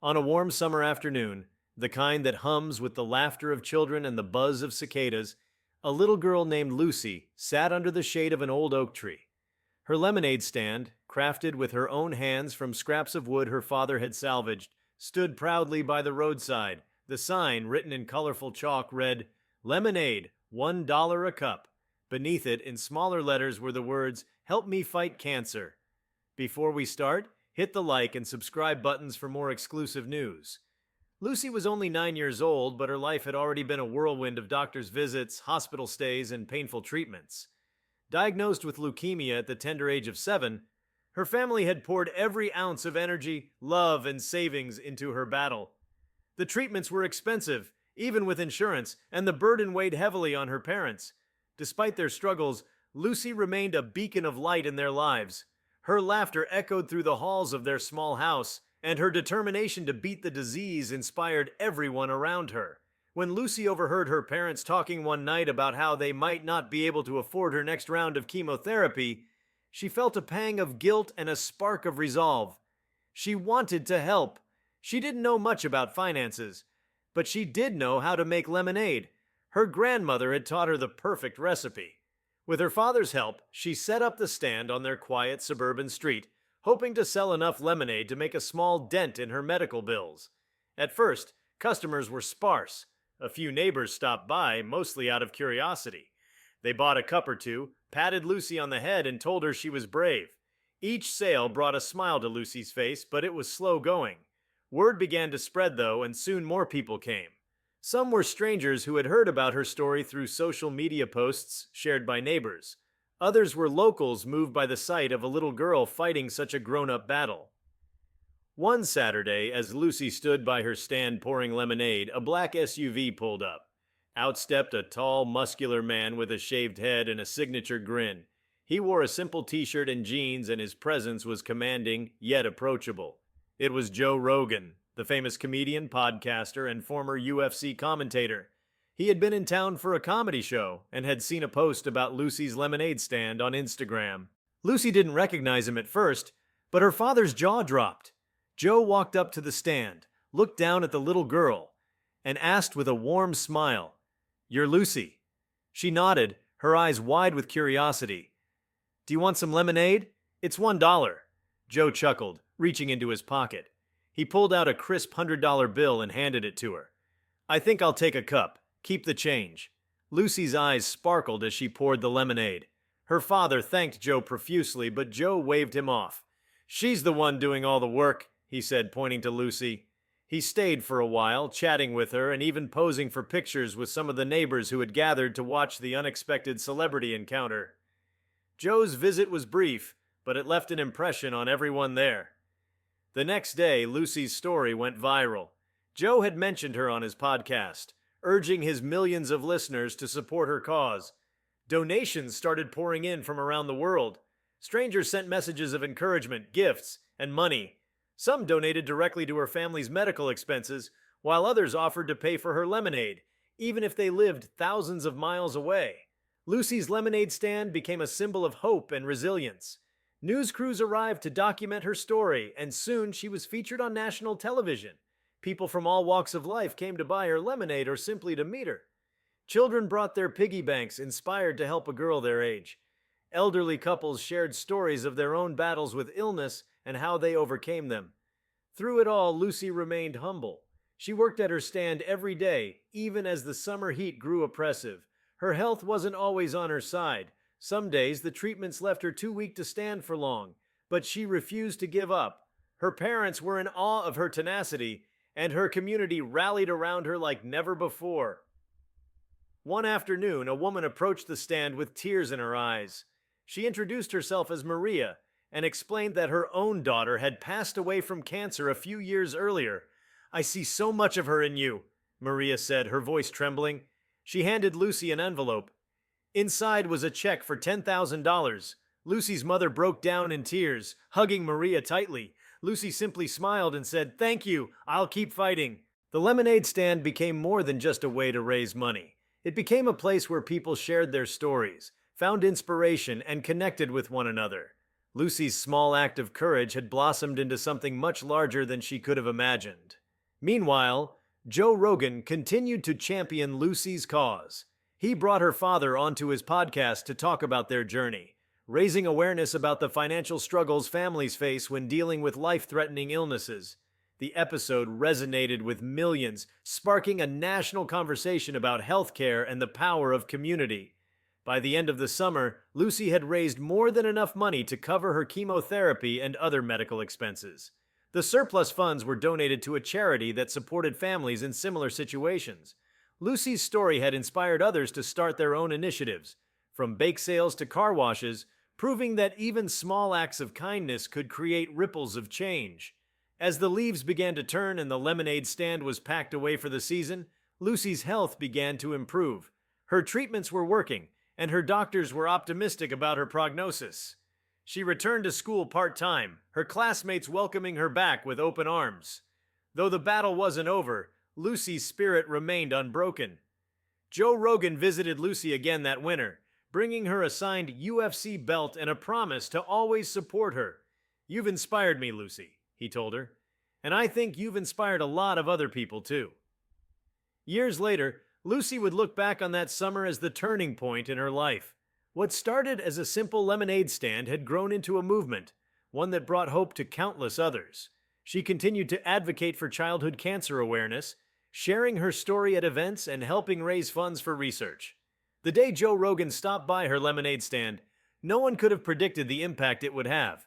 On a warm summer afternoon, the kind that hums with the laughter of children and the buzz of cicadas, a little girl named Lucy sat under the shade of an old oak tree. Her lemonade stand, crafted with her own hands from scraps of wood her father had salvaged, stood proudly by the roadside. The sign, written in colorful chalk, read, "Lemonade, $1 a cup." Beneath it, in smaller letters, were the words, "Help me fight cancer." Before we start, hit the like and subscribe buttons for more exclusive news. Lucy was only 9 years old, but her life had already been a whirlwind of doctor's visits, hospital stays, and painful treatments. Diagnosed with leukemia at the tender age of 7, her family had poured every ounce of energy, love, and savings into her battle. The treatments were expensive, even with insurance, and the burden weighed heavily on her parents. Despite their struggles, Lucy remained a beacon of light in their lives. Her laughter echoed through the halls of their small house, and her determination to beat the disease inspired everyone around her. When Lucy overheard her parents talking one night about how they might not be able to afford her next round of chemotherapy, she felt a pang of guilt and a spark of resolve. She wanted to help. She didn't know much about finances, but she did know how to make lemonade. Her grandmother had taught her the perfect recipe. With her father's help, she set up the stand on their quiet suburban street, hoping to sell enough lemonade to make a small dent in her medical bills. At first, customers were sparse. A few neighbors stopped by, mostly out of curiosity. They bought a cup or two, patted Lucy on the head, and told her she was brave. Each sale brought a smile to Lucy's face, but it was slow going. Word began to spread, though, and soon more people came. Some were strangers who had heard about her story through social media posts shared by neighbors. Others were locals moved by the sight of a little girl fighting such a grown-up battle. One Saturday, as Lucy stood by her stand pouring lemonade, a black SUV pulled up. Out stepped a tall, muscular man with a shaved head and a signature grin. He wore a simple t-shirt and jeans, and his presence was commanding, yet approachable. It was Joe Rogan, the famous comedian, podcaster, and former UFC commentator. He had been in town for a comedy show and had seen a post about Lucy's lemonade stand on Instagram. Lucy didn't recognize him at first, but her father's jaw dropped. Joe walked up to the stand, looked down at the little girl, and asked with a warm smile, "You're Lucy?" She nodded, her eyes wide with curiosity. "Do you want some lemonade? It's $1. Joe chuckled, reaching into his pocket. He pulled out a crisp $100 bill and handed it to her. "I think I'll take a cup. Keep the change." Lucy's eyes sparkled as she poured the lemonade. Her father thanked Joe profusely, but Joe waved him off. "She's the one doing all the work," he said, pointing to Lucy. He stayed for a while, chatting with her and even posing for pictures with some of the neighbors who had gathered to watch the unexpected celebrity encounter. Joe's visit was brief, but it left an impression on everyone there. The next day, Lucy's story went viral. Joe had mentioned her on his podcast, urging his millions of listeners to support her cause. Donations started pouring in from around the world. Strangers sent messages of encouragement, gifts, and money. Some donated directly to her family's medical expenses, while others offered to pay for her lemonade, even if they lived thousands of miles away. Lucy's lemonade stand became a symbol of hope and resilience. News crews arrived to document her story, and soon she was featured on national television. People from all walks of life came to buy her lemonade or simply to meet her. Children brought their piggy banks, inspired to help a girl their age. Elderly couples shared stories of their own battles with illness and how they overcame them. Through it all, Lucy remained humble. She worked at her stand every day, even as the summer heat grew oppressive. Her health wasn't always on her side. Some days, the treatments left her too weak to stand for long, but she refused to give up. Her parents were in awe of her tenacity, and her community rallied around her like never before. One afternoon, a woman approached the stand with tears in her eyes. She introduced herself as Maria and explained that her own daughter had passed away from cancer a few years earlier. "I see so much of her in you," Maria said, her voice trembling. She handed Lucy an envelope. Inside was a check for $10,000. Lucy's mother broke down in tears, hugging Maria tightly. Lucy simply smiled and said, "Thank you, I'll keep fighting." The lemonade stand became more than just a way to raise money. It became a place where people shared their stories, found inspiration, and connected with one another. Lucy's small act of courage had blossomed into something much larger than she could have imagined. Meanwhile, Joe Rogan continued to champion Lucy's cause. He brought her father onto his podcast to talk about their journey, raising awareness about the financial struggles families face when dealing with life-threatening illnesses. The episode resonated with millions, sparking a national conversation about healthcare and the power of community. By the end of the summer, Lucy had raised more than enough money to cover her chemotherapy and other medical expenses. The surplus funds were donated to a charity that supported families in similar situations. Lucy's story had inspired others to start their own initiatives, from bake sales to car washes, proving that even small acts of kindness could create ripples of change. As the leaves began to turn and the lemonade stand was packed away for the season, Lucy's health began to improve. Her treatments were working, and her doctors were optimistic about her prognosis. She returned to school part-time, her classmates welcoming her back with open arms. Though the battle wasn't over, Lucy's spirit remained unbroken. Joe Rogan visited Lucy again that winter, bringing her a signed UFC belt and a promise to always support her. "You've inspired me, Lucy," he told her, "and I think you've inspired a lot of other people too." Years later, Lucy would look back on that summer as the turning point in her life. What started as a simple lemonade stand had grown into a movement, one that brought hope to countless others. She continued to advocate for childhood cancer awareness, sharing her story at events and helping raise funds for research. The day Joe Rogan stopped by her lemonade stand, no one could have predicted the impact it would have.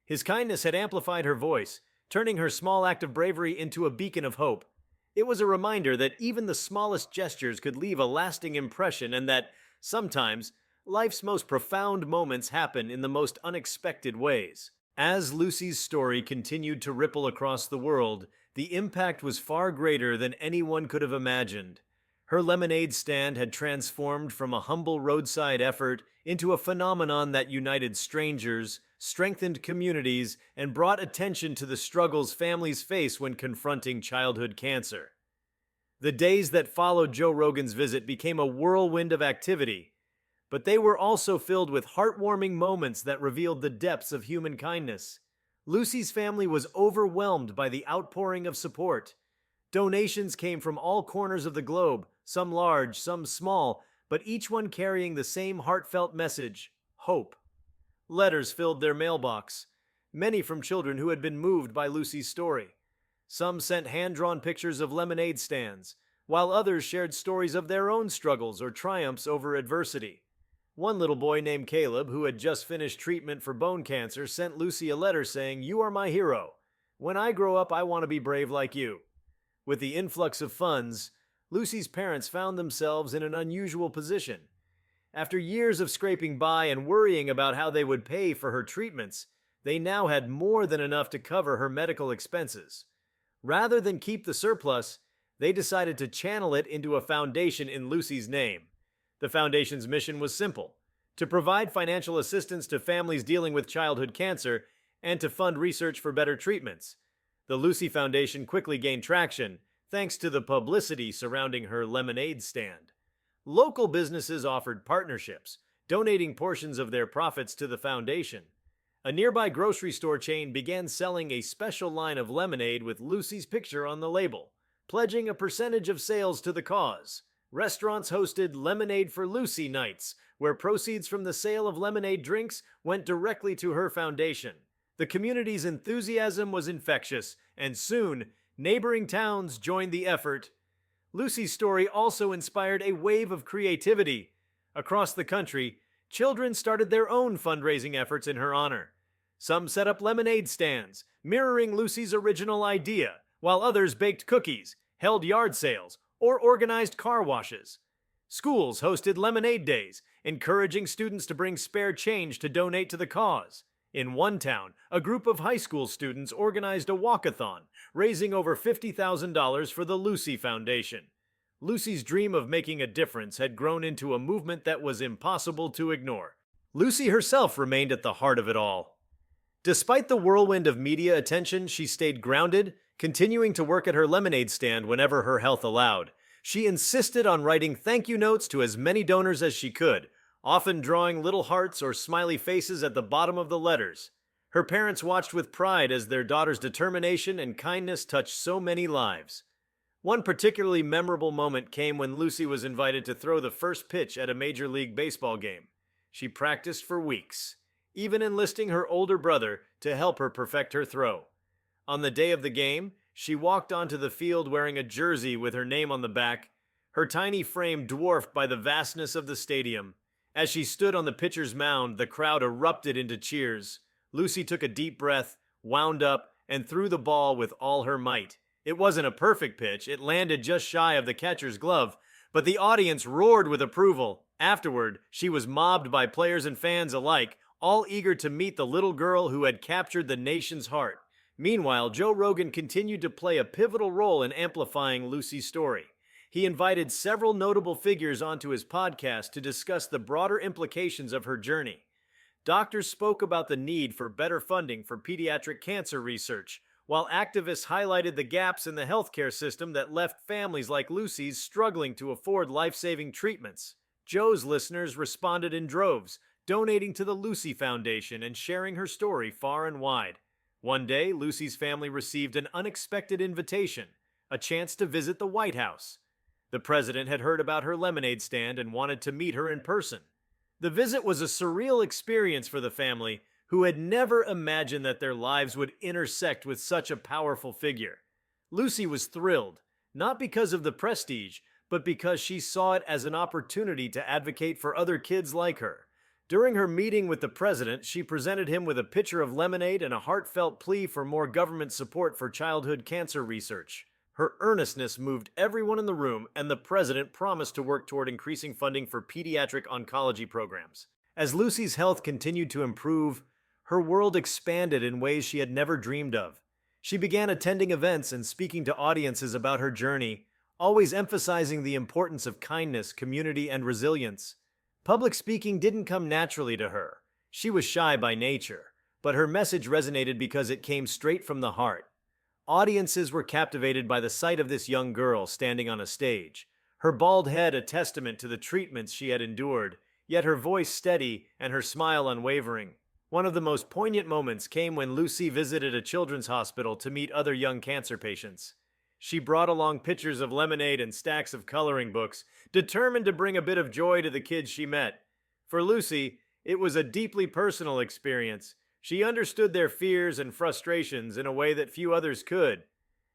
His kindness had amplified her voice, turning her small act of bravery into a beacon of hope. It was a reminder that even the smallest gestures could leave a lasting impression and that, sometimes, life's most profound moments happen in the most unexpected ways. As Lucy's story continued to ripple across the world, the impact was far greater than anyone could have imagined. Her lemonade stand had transformed from a humble roadside effort into a phenomenon that united strangers, strengthened communities, and brought attention to the struggles families face when confronting childhood cancer. The days that followed Joe Rogan's visit became a whirlwind of activity, but they were also filled with heartwarming moments that revealed the depths of human kindness. Lucy's family was overwhelmed by the outpouring of support. Donations came from all corners of the globe, some large, some small, but each one carrying the same heartfelt message: hope. Letters filled their mailbox, many from children who had been moved by Lucy's story. Some sent hand-drawn pictures of lemonade stands, while others shared stories of their own struggles or triumphs over adversity. One little boy named Caleb, who had just finished treatment for bone cancer, sent Lucy a letter saying, "You are my hero. When I grow up, I want to be brave like you." With the influx of funds, Lucy's parents found themselves in an unusual position. After years of scraping by and worrying about how they would pay for her treatments, they now had more than enough to cover her medical expenses. Rather than keep the surplus, they decided to channel it into a foundation in Lucy's name. The foundation's mission was simple: to provide financial assistance to families dealing with childhood cancer and to fund research for better treatments. The Lucy Foundation quickly gained traction, thanks to the publicity surrounding her lemonade stand. Local businesses offered partnerships, donating portions of their profits to the foundation. A nearby grocery store chain began selling a special line of lemonade with Lucy's picture on the label, pledging a percentage of sales to the cause. Restaurants hosted Lemonade for Lucy nights, where proceeds from the sale of lemonade drinks went directly to her foundation. The community's enthusiasm was infectious, and soon, neighboring towns joined the effort. Lucy's story also inspired a wave of creativity. Across the country, children started their own fundraising efforts in her honor. Some set up lemonade stands, mirroring Lucy's original idea, while others baked cookies, held yard sales, or organized car washes. Schools hosted lemonade days, encouraging students to bring spare change to donate to the cause. In one town, a group of high school students organized a walkathon, raising over $50,000 for the Lucy Foundation. Lucy's dream of making a difference had grown into a movement that was impossible to ignore. Lucy herself remained at the heart of it all. Despite the whirlwind of media attention, she stayed grounded, continuing to work at her lemonade stand whenever her health allowed. She insisted on writing thank you notes to as many donors as she could, often drawing little hearts or smiley faces at the bottom of the letters. Her parents watched with pride as their daughter's determination and kindness touched so many lives. One particularly memorable moment came when Lucy was invited to throw the first pitch at a Major League Baseball game. She practiced for weeks, even enlisting her older brother to help her perfect her throw. On the day of the game, she walked onto the field wearing a jersey with her name on the back, her tiny frame dwarfed by the vastness of the stadium. As she stood on the pitcher's mound, the crowd erupted into cheers. Lucy took a deep breath, wound up, and threw the ball with all her might. It wasn't a perfect pitch, it landed just shy of the catcher's glove, but the audience roared with approval. Afterward, she was mobbed by players and fans alike, all eager to meet the little girl who had captured the nation's heart. Meanwhile, Joe Rogan continued to play a pivotal role in amplifying Lucy's story. He invited several notable figures onto his podcast to discuss the broader implications of her journey. Doctors spoke about the need for better funding for pediatric cancer research, while activists highlighted the gaps in the healthcare system that left families like Lucy's struggling to afford life-saving treatments. Joe's listeners responded in droves, donating to the Lucy Foundation and sharing her story far and wide. One day, Lucy's family received an unexpected invitation, a chance to visit the White House. The president had heard about her lemonade stand and wanted to meet her in person. The visit was a surreal experience for the family, who had never imagined that their lives would intersect with such a powerful figure. Lucy was thrilled, not because of the prestige, but because she saw it as an opportunity to advocate for other kids like her. During her meeting with the president, she presented him with a pitcher of lemonade and a heartfelt plea for more government support for childhood cancer research. Her earnestness moved everyone in the room, and the president promised to work toward increasing funding for pediatric oncology programs. As Lucy's health continued to improve, her world expanded in ways she had never dreamed of. She began attending events and speaking to audiences about her journey, always emphasizing the importance of kindness, community, and resilience. Public speaking didn't come naturally to her. She was shy by nature, but her message resonated because it came straight from the heart. Audiences were captivated by the sight of this young girl standing on a stage, her bald head a testament to the treatments she had endured, yet her voice steady and her smile unwavering. One of the most poignant moments came when Lucy visited a children's hospital to meet other young cancer patients. She brought along pitchers of lemonade and stacks of coloring books, determined to bring a bit of joy to the kids she met. For Lucy, it was a deeply personal experience. She understood their fears and frustrations in a way that few others could.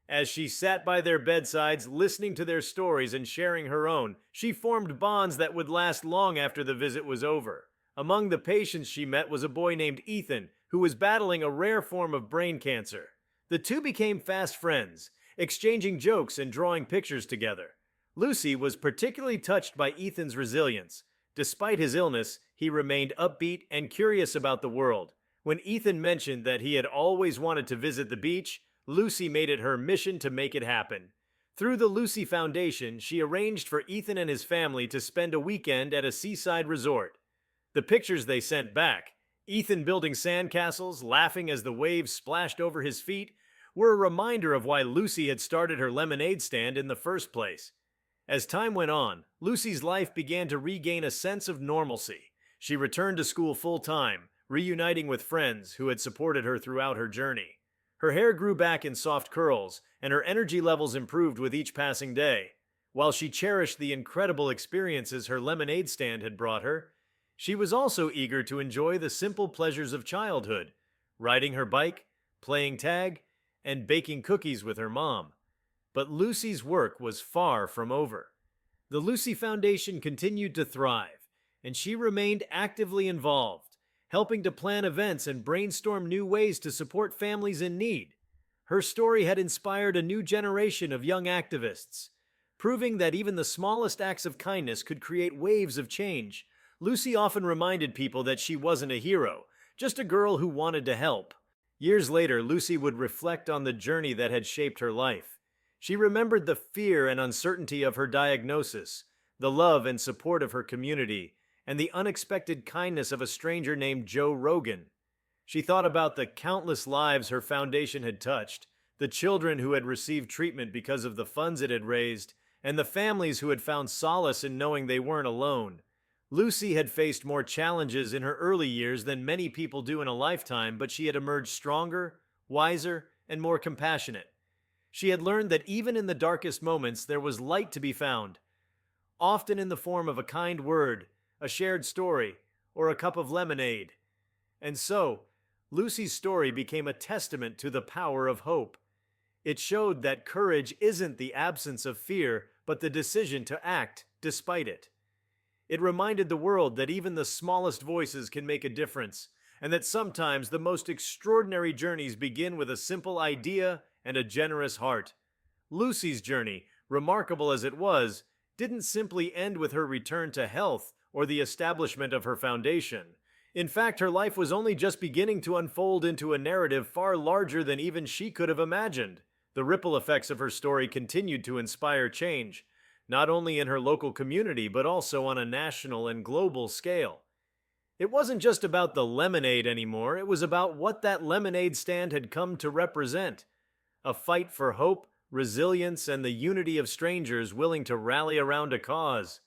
As she sat by their bedsides, listening to their stories and sharing her own, she formed bonds that would last long after the visit was over. Among the patients she met was a boy named Ethan, who was battling a rare form of brain cancer. The two became fast friends, exchanging jokes and drawing pictures together. Lucy was particularly touched by Ethan's resilience. Despite his illness, he remained upbeat and curious about the world. When Ethan mentioned that he had always wanted to visit the beach, Lucy made it her mission to make it happen. Through the Lucy Foundation, she arranged for Ethan and his family to spend a weekend at a seaside resort. The pictures they sent back, Ethan building sandcastles, laughing as the waves splashed over his feet, were a reminder of why Lucy had started her lemonade stand in the first place. As time went on, Lucy's life began to regain a sense of normalcy. She returned to school full-time, reuniting with friends who had supported her throughout her journey. Her hair grew back in soft curls, and her energy levels improved with each passing day. While she cherished the incredible experiences her lemonade stand had brought her, she was also eager to enjoy the simple pleasures of childhood, riding her bike, playing tag, and baking cookies with her mom. But Lucy's work was far from over. The Lucy Foundation continued to thrive, and she remained actively involved, helping to plan events and brainstorm new ways to support families in need. Her story had inspired a new generation of young activists, proving that even the smallest acts of kindness could create waves of change. Lucy often reminded people that she wasn't a hero, just a girl who wanted to help. Years later, Lucy would reflect on the journey that had shaped her life. She remembered the fear and uncertainty of her diagnosis, the love and support of her community, and the unexpected kindness of a stranger named Joe Rogan. She thought about the countless lives her foundation had touched, the children who had received treatment because of the funds it had raised, and the families who had found solace in knowing they weren't alone. Lucy had faced more challenges in her early years than many people do in a lifetime, but she had emerged stronger, wiser, and more compassionate. She had learned that even in the darkest moments, there was light to be found, often in the form of a kind word, a shared story, or a cup of lemonade. And so, Lucy's story became a testament to the power of hope. It showed that courage isn't the absence of fear, but the decision to act despite it. It reminded the world that even the smallest voices can make a difference, and that sometimes the most extraordinary journeys begin with a simple idea and a generous heart. Lucy's journey, remarkable as it was, didn't simply end with her return to health or the establishment of her foundation. In fact, her life was only just beginning to unfold into a narrative far larger than even she could have imagined. The ripple effects of her story continued to inspire change, not only in her local community, but also on a national and global scale. It wasn't just about the lemonade anymore, it was about what that lemonade stand had come to represent. A fight for hope, resilience, and the unity of strangers willing to rally around a cause.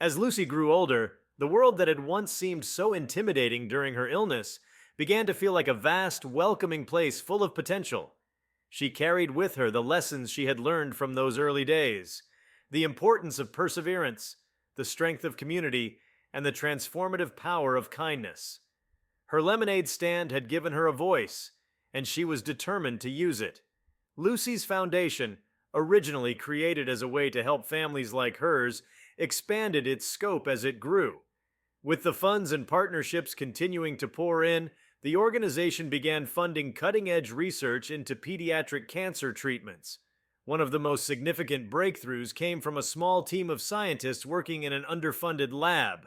As Lucy grew older, the world that had once seemed so intimidating during her illness began to feel like a vast, welcoming place full of potential. She carried with her the lessons she had learned from those early days, the importance of perseverance, the strength of community, and the transformative power of kindness. Her lemonade stand had given her a voice, and she was determined to use it. Lucy's Foundation, originally created as a way to help families like hers, expanded its scope as it grew. With the funds and partnerships continuing to pour in, the organization began funding cutting-edge research into pediatric cancer treatments. One of the most significant breakthroughs came from a small team of scientists working in an underfunded lab.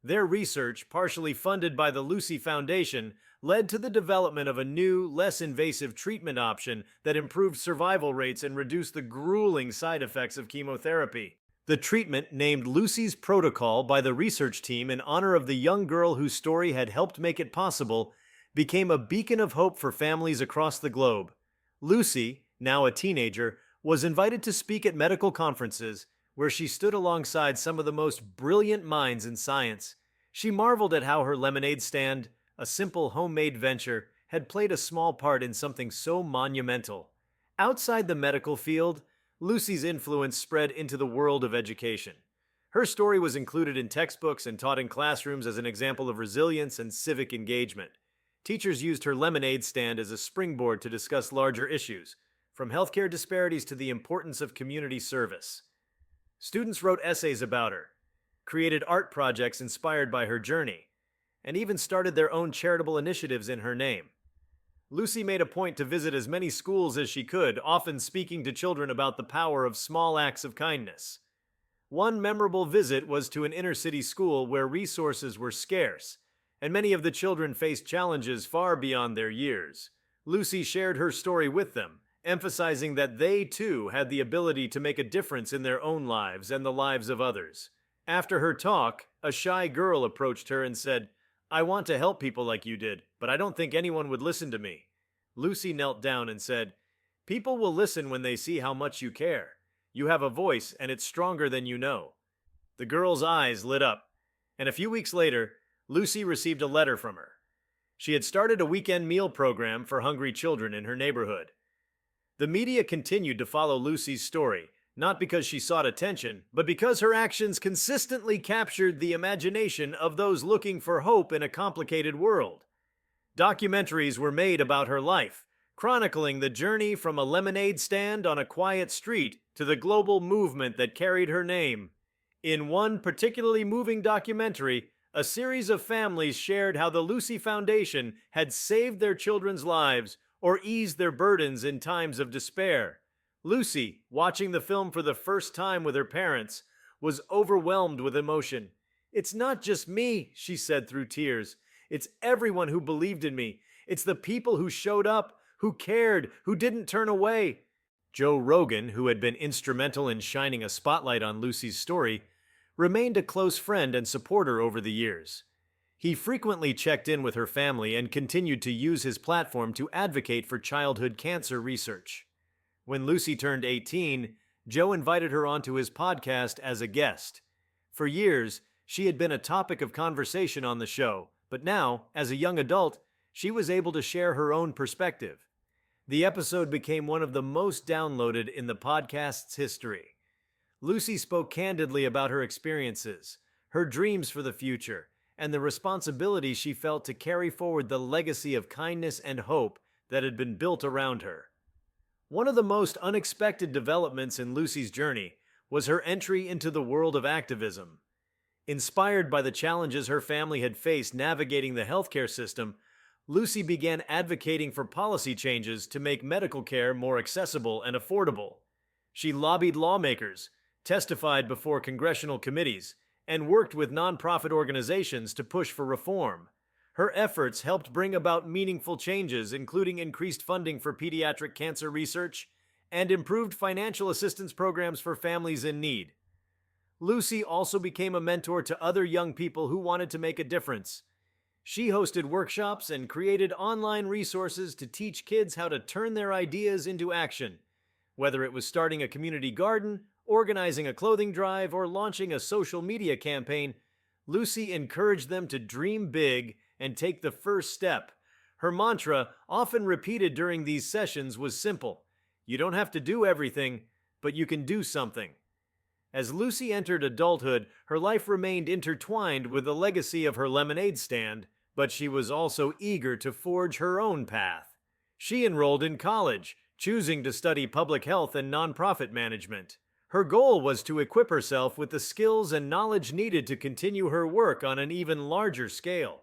Their research, partially funded by the Lucy Foundation, led to the development of a new, less invasive treatment option that improved survival rates and reduced the grueling side effects of chemotherapy. The treatment, named Lucy's Protocol by the research team in honor of the young girl whose story had helped make it possible, became a beacon of hope for families across the globe. Lucy, now a teenager, was invited to speak at medical conferences, where she stood alongside some of the most brilliant minds in science. She marveled at how her lemonade stand, a simple homemade venture, had played a small part in something so monumental. Outside the medical field, Lucy's influence spread into the world of education. Her story was included in textbooks and taught in classrooms as an example of resilience and civic engagement. Teachers used her lemonade stand as a springboard to discuss larger issues, from healthcare disparities to the importance of community service. Students wrote essays about her, created art projects inspired by her journey, and even started their own charitable initiatives in her name. Lucy made a point to visit as many schools as she could, often speaking to children about the power of small acts of kindness. One memorable visit was to an inner-city school where resources were scarce, and many of the children faced challenges far beyond their years. Lucy shared her story with them, emphasizing that they, too, had the ability to make a difference in their own lives and the lives of others. After her talk, a shy girl approached her and said, "I want to help people like you did, but I don't think anyone would listen to me." Lucy knelt down and said, "People will listen when they see how much you care. You have a voice, and it's stronger than you know." The girl's eyes lit up, and a few weeks later, Lucy received a letter from her. She had started a weekend meal program for hungry children in her neighborhood. The media continued to follow Lucy's story, not because she sought attention, but because her actions consistently captured the imagination of those looking for hope in a complicated world. Documentaries were made about her life, chronicling the journey from a lemonade stand on a quiet street to the global movement that carried her name. In one particularly moving documentary, a series of families shared how the Lucy Foundation had saved their children's lives or eased their burdens in times of despair. Lucy, watching the film for the first time with her parents, was overwhelmed with emotion. "It's not just me," she said through tears. "It's everyone who believed in me. It's the people who showed up, who cared, who didn't turn away." Joe Rogan, who had been instrumental in shining a spotlight on Lucy's story, remained a close friend and supporter over the years. He frequently checked in with her family and continued to use his platform to advocate for childhood cancer research. When Lucy turned 18, Joe invited her onto his podcast as a guest. For years, She had been a topic of conversation on the show, but now, as a young adult, she was able to share her own perspective. The episode became one of the most downloaded in the podcast's history. Lucy spoke candidly about her experiences, her dreams for the future, and the responsibility she felt to carry forward the legacy of kindness and hope that had been built around her. One of the most unexpected developments in Lucy's journey was her entry into the world of activism. Inspired by the challenges her family had faced navigating the healthcare system, Lucy began advocating for policy changes to make medical care more accessible and affordable. She lobbied lawmakers, testified before congressional committees, and worked with nonprofit organizations to push for reform. Her efforts helped bring about meaningful changes, including increased funding for pediatric cancer research and improved financial assistance programs for families in need. Lucy also became a mentor to other young people who wanted to make a difference. She hosted workshops and created online resources to teach kids how to turn their ideas into action. Whether it was starting a community garden, organizing a clothing drive, or launching a social media campaign, Lucy encouraged them to dream big and take the first step. Her mantra, often repeated during these sessions, was simple: you don't have to do everything, but you can do something. As Lucy entered adulthood, her life remained intertwined with the legacy of her lemonade stand, but she was also eager to forge her own path. She enrolled in college, choosing to study public health and nonprofit management. Her goal was to equip herself with the skills and knowledge needed to continue her work on an even larger scale.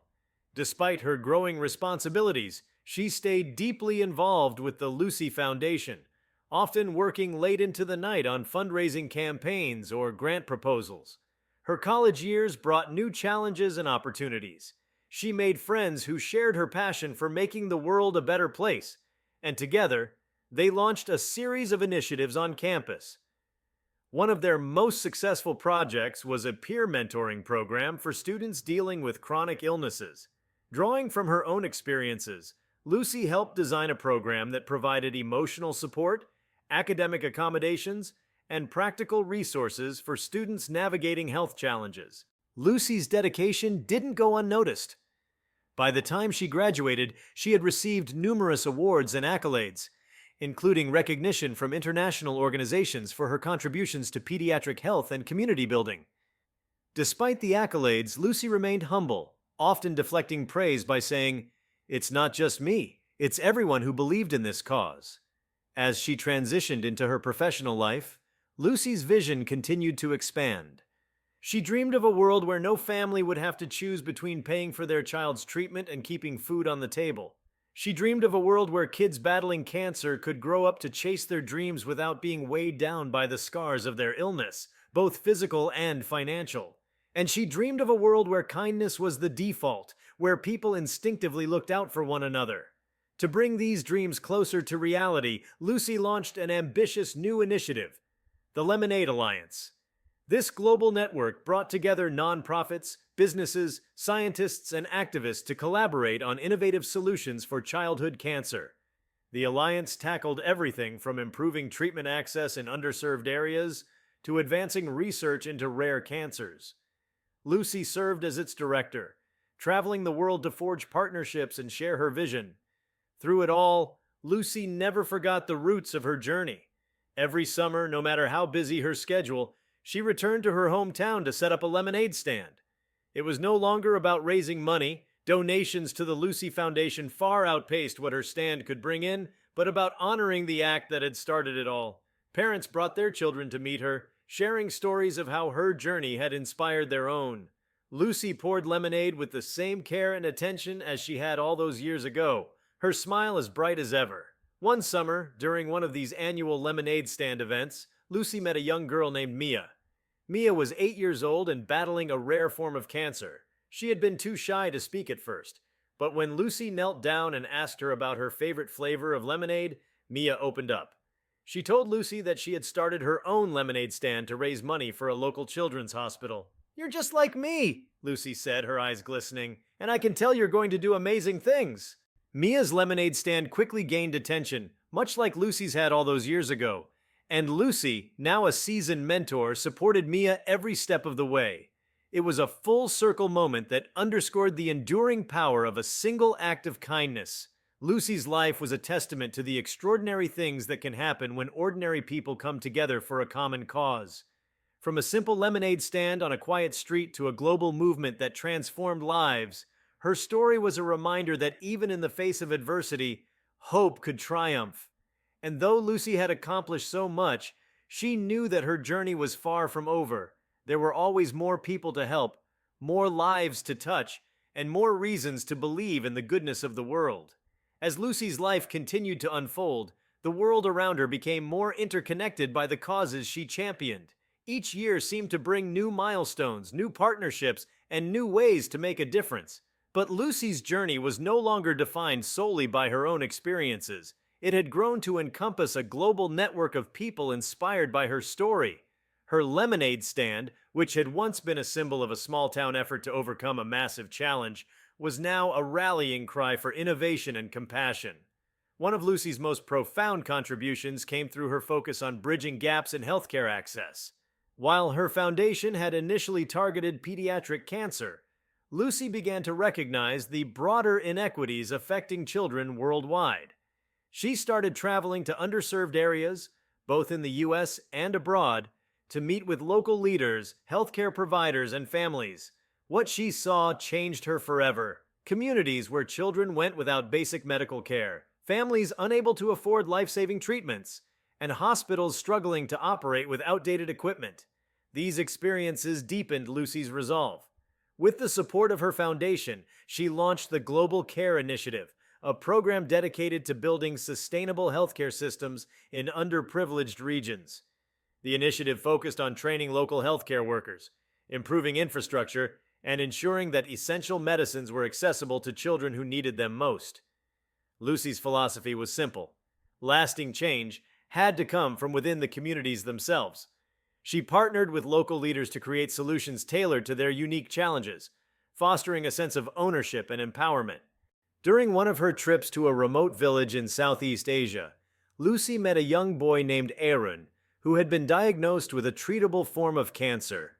Despite her growing responsibilities, she stayed deeply involved with the Lucy Foundation, often working late into the night on fundraising campaigns or grant proposals. Her college years brought new challenges and opportunities. She made friends who shared her passion for making the world a better place, and together, they launched a series of initiatives on campus. One of their most successful projects was a peer mentoring program for students dealing with chronic illnesses. Drawing from her own experiences, Lucy helped design a program that provided emotional support, academic accommodations, and practical resources for students navigating health challenges. Lucy's dedication didn't go unnoticed. By the time she graduated, she had received numerous awards and accolades, including recognition from international organizations for her contributions to pediatric health and community building. Despite the accolades, Lucy remained humble, often deflecting praise by saying, "It's not just me, it's everyone who believed in this cause." As she transitioned into her professional life, Lucy's vision continued to expand. She dreamed of a world where no family would have to choose between paying for their child's treatment and keeping food on the table. She dreamed of a world where kids battling cancer could grow up to chase their dreams without being weighed down by the scars of their illness, both physical and financial. And she dreamed of a world where kindness was the default, where people instinctively looked out for one another. To bring these dreams closer to reality, Lucy launched an ambitious new initiative, the Lemonade Alliance. This global network brought together nonprofits, businesses, scientists, and activists to collaborate on innovative solutions for childhood cancer. The alliance tackled everything from improving treatment access in underserved areas to advancing research into rare cancers. Lucy served as its director, traveling the world to forge partnerships and share her vision. Through it all, Lucy never forgot the roots of her journey. Every summer, no matter how busy her schedule, she returned to her hometown to set up a lemonade stand. It was no longer about raising money. Donations to the Lucy Foundation far outpaced what her stand could bring in, but about honoring the act that had started it all. Parents brought their children to meet her, sharing stories of how her journey had inspired their own. Lucy poured lemonade with the same care and attention as she had all those years ago, her smile as bright as ever. One summer, during one of these annual lemonade stand events, Lucy met a young girl named Mia. Mia was 8 years old and battling a rare form of cancer. She had been too shy to speak at first, but when Lucy knelt down and asked her about her favorite flavor of lemonade, Mia opened up. She told Lucy that she had started her own lemonade stand to raise money for a local children's hospital. "You're just like me," Lucy said, her eyes glistening, "and I can tell you're going to do amazing things." Mia's lemonade stand quickly gained attention, much like Lucy's had all those years ago. And Lucy, now a seasoned mentor, supported Mia every step of the way. It was a full circle moment that underscored the enduring power of a single act of kindness. Lucy's life was a testament to the extraordinary things that can happen when ordinary people come together for a common cause. From a simple lemonade stand on a quiet street to a global movement that transformed lives, her story was a reminder that even in the face of adversity, hope could triumph. And though Lucy had accomplished so much, she knew that her journey was far from over. There were always more people to help, more lives to touch, and more reasons to believe in the goodness of the world. As Lucy's life continued to unfold, the world around her became more interconnected by the causes she championed. Each year seemed to bring new milestones, new partnerships, and new ways to make a difference. But Lucy's journey was no longer defined solely by her own experiences. It had grown to encompass a global network of people inspired by her story. Her lemonade stand, which had once been a symbol of a small-town effort to overcome a massive challenge, was now a rallying cry for innovation and compassion. One of Lucy's most profound contributions came through her focus on bridging gaps in healthcare access. While her foundation had initially targeted pediatric cancer, Lucy began to recognize the broader inequities affecting children worldwide. She started traveling to underserved areas, both in the US and abroad, to meet with local leaders, healthcare providers, and families. What she saw changed her forever. Communities where children went without basic medical care, families unable to afford life-saving treatments, and hospitals struggling to operate with outdated equipment. These experiences deepened Lucy's resolve. With the support of her foundation, she launched the Global Care Initiative, a program dedicated to building sustainable healthcare systems in underprivileged regions. The initiative focused on training local healthcare workers, improving infrastructure, and ensuring that essential medicines were accessible to children who needed them most. Lucy's philosophy was simple. Lasting change had to come from within the communities themselves. She partnered with local leaders to create solutions tailored to their unique challenges, fostering a sense of ownership and empowerment. During one of her trips to a remote village in Southeast Asia, Lucy met a young boy named Aaron, who had been diagnosed with a treatable form of cancer.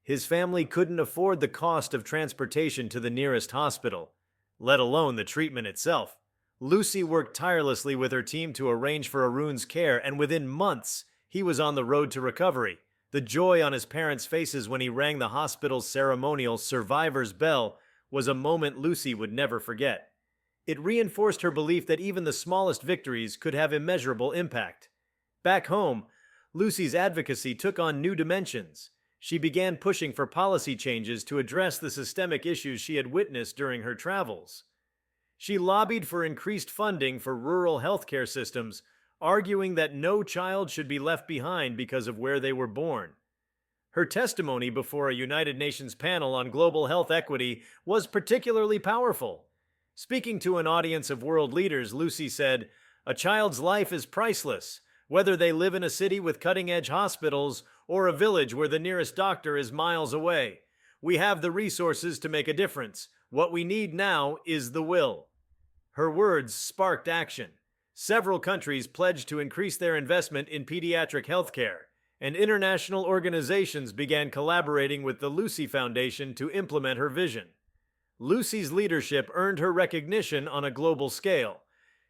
His family couldn't afford the cost of transportation to the nearest hospital, let alone the treatment itself. Lucy worked tirelessly with her team to arrange for Arun's care, and within months, he was on the road to recovery. The joy on his parents' faces when he rang the hospital's ceremonial survivor's bell was a moment Lucy would never forget. It reinforced her belief that even the smallest victories could have immeasurable impact. Back home, Lucy's advocacy took on new dimensions. She began pushing for policy changes to address the systemic issues she had witnessed during her travels. She lobbied for increased funding for rural healthcare systems, arguing that no child should be left behind because of where they were born. Her testimony before a United Nations panel on global health equity was particularly powerful. Speaking to an audience of world leaders, Lucy said, "A child's life is priceless, whether they live in a city with cutting-edge hospitals or a village where the nearest doctor is miles away. We have the resources to make a difference. What we need now is the will." Her words sparked action. Several countries pledged to increase their investment in pediatric healthcare, and international organizations began collaborating with the Lucy Foundation to implement her vision. Lucy's leadership earned her recognition on a global scale.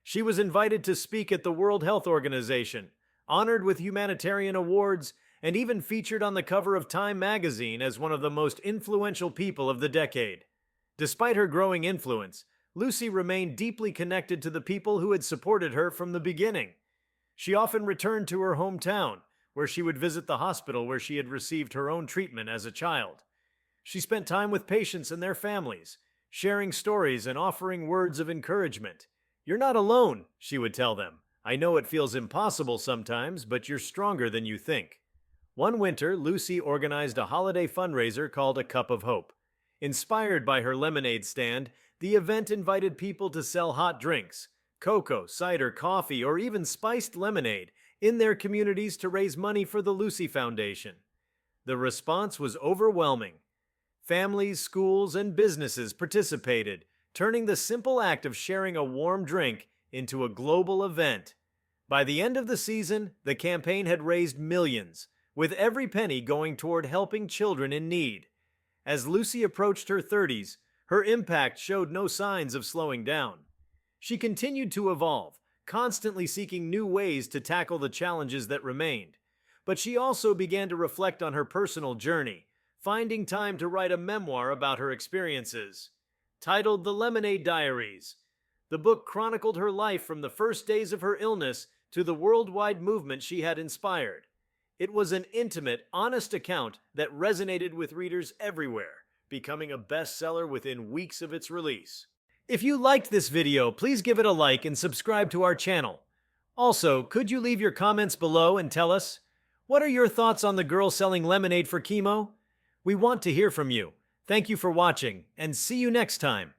She was invited to speak at the World Health Organization, honored with humanitarian awards, and even featured on the cover of Time magazine as one of the most influential people of the decade. Despite her growing influence, Lucy remained deeply connected to the people who had supported her from the beginning. She often returned to her hometown, where she would visit the hospital where she had received her own treatment as a child. She spent time with patients and their families, sharing stories and offering words of encouragement. "You're not alone," she would tell them. "I know it feels impossible sometimes, but you're stronger than you think." One winter, Lucy organized a holiday fundraiser called A Cup of Hope. Inspired by her lemonade stand, the event invited people to sell hot drinks, cocoa, cider, coffee, or even spiced lemonade in their communities to raise money for the Lucy Foundation. The response was overwhelming. Families, schools, and businesses participated, turning the simple act of sharing a warm drink into a global event. By the end of the season, the campaign had raised millions, with every penny going toward helping children in need. As Lucy approached her 30s, her impact showed no signs of slowing down. She continued to evolve, constantly seeking new ways to tackle the challenges that remained. But she also began to reflect on her personal journey, finding time to write a memoir about her experiences. Titled The Lemonade Diaries, the book chronicled her life from the first days of her illness to the worldwide movement she had inspired. It was an intimate, honest account that resonated with readers everywhere, becoming a bestseller within weeks of its release. If you liked this video, please give it a like and subscribe to our channel. Also, could you leave your comments below and tell us, what are your thoughts on the girl selling lemonade for chemo? We want to hear from you. Thank you for watching, and see you next time.